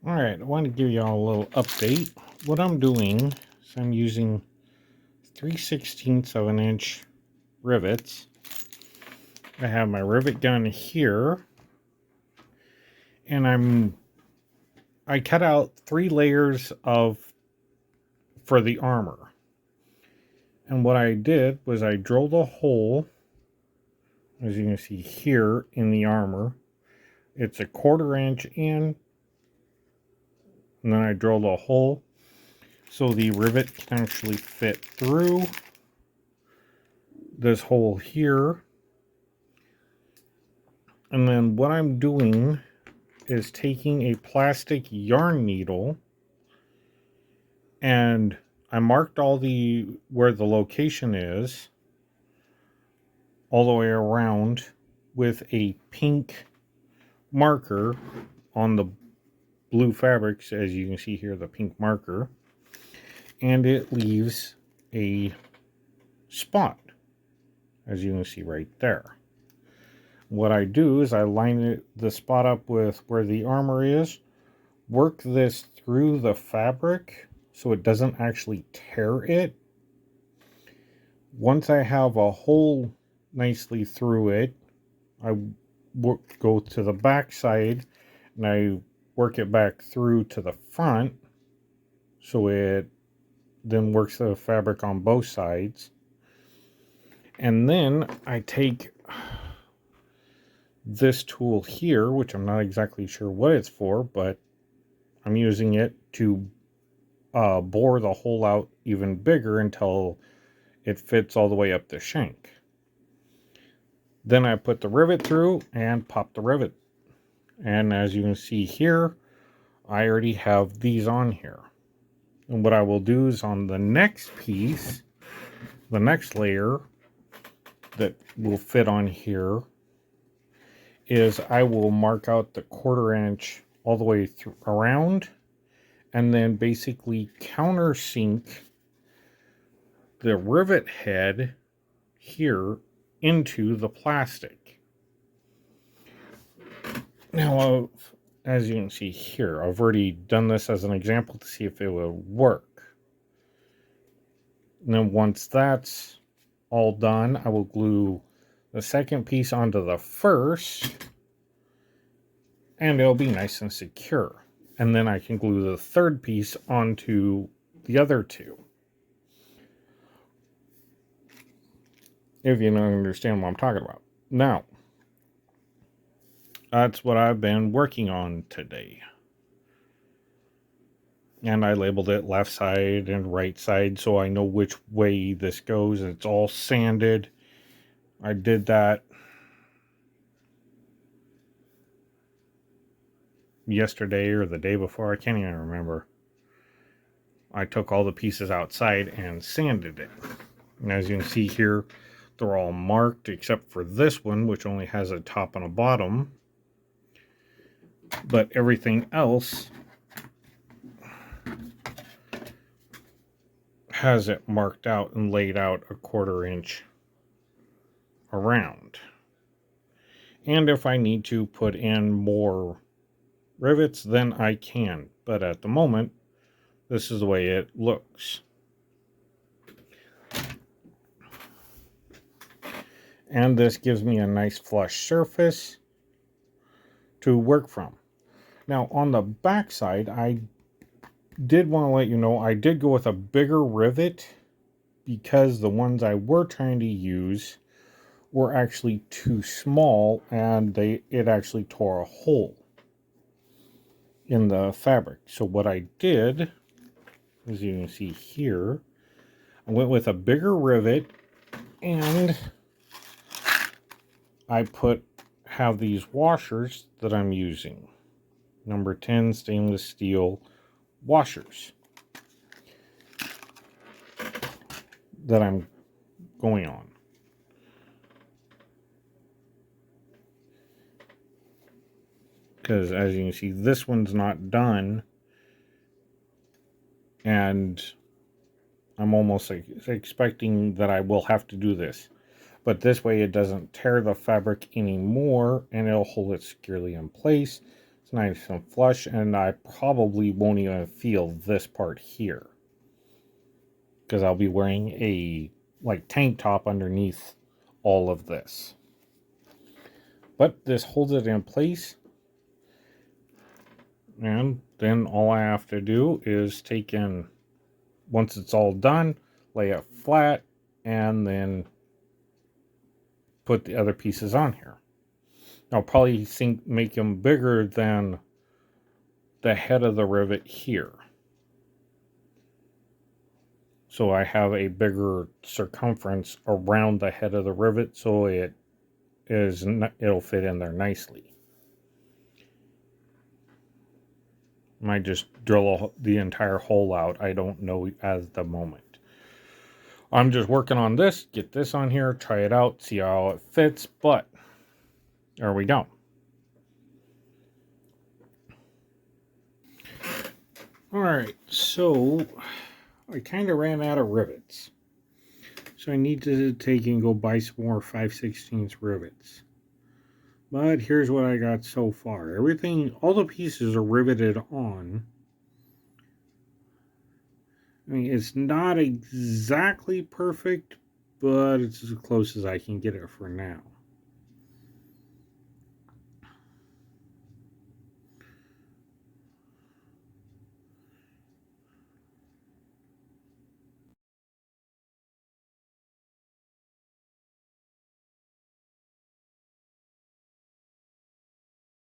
Alright, I want to give y'all a little update. What I'm doing is I'm using 3/16 of an inch rivets. I have my rivet gun here, and I cut out 3 layers for the armor. And what I did was I drilled a hole, as you can see here, in the armor. It's a 1/4 inch in, and then I drilled a hole so the rivet can actually fit through this hole here. And then what I'm doing is taking a plastic yarn needle, and I marked where the location is all the way around with a pink marker on the blue fabrics, as you can see here, the pink marker, and it leaves a spot, as you can see right there. What I do is I line the spot up with where the armor is, work this through the fabric so it doesn't actually tear it. Once I have a hole nicely through it, I go to the back side and I work it back through to the front so it then works the fabric on both sides. And then I take this tool here, which I'm not exactly sure what it's for, but I'm using it to bore the hole out even bigger until it fits all the way up the shank. Then I put the rivet through and pop the rivet. And as you can see here, I already have these on here. And what I will do is on the next piece, the next layer that will fit on here, is I will mark out the 1/4 inch all the way around, and then basically countersink the rivet head here into the plastic. Now, as you can see here, I've already done this as an example to see if it will work. And then once that's all done, I will glue the second piece onto the first, and it'll be nice and secure. And then I can glue the third piece onto the other two. If you don't understand what I'm talking about. Now, that's what I've been working on today. And I labeled it left side and right side so I know which way this goes. It's all sanded. I did that yesterday or the day before. I can't even remember. I took all the pieces outside and sanded it. And as you can see here, they're all marked except for this one, which only has a top and a bottom. But everything else has it marked out and laid out a 1/4 inch around. And if I need to put in more rivets, then I can. But at the moment, this is the way it looks. And this gives me a nice flush surface to work from. Now on the back side, I did want to let you know I did go with a bigger rivet because the ones I were trying to use were actually too small, and it actually tore a hole in the fabric. So what I did, as you can see here, I went with a bigger rivet, and I have these washers that I'm using, number 10 stainless steel washers that I'm going on. Because as you can see, this one's not done, and I'm almost expecting that I will have to do this. But this way it doesn't tear the fabric anymore, and it'll hold it securely in place. nice and flush, and I probably won't even feel this part here because I'll be wearing a tank top underneath all of this. But this holds it in place, and then all I have to do is take in, once it's all done, lay it flat, and then put the other pieces on here. I'll probably make them bigger than the head of the rivet here, so I have a bigger circumference around the head of the rivet, so it'll fit in there nicely. Might just drill the entire hole out. I don't know at the moment. I'm just working on this, get this on here, try it out, see how it fits, but there we go. Alright, so I kind of ran out of rivets. So I need to take and go buy some more 5/16 rivets. But here's what I got so far. All the pieces are riveted on. I mean, it's not exactly perfect, but it's as close as I can get it for now.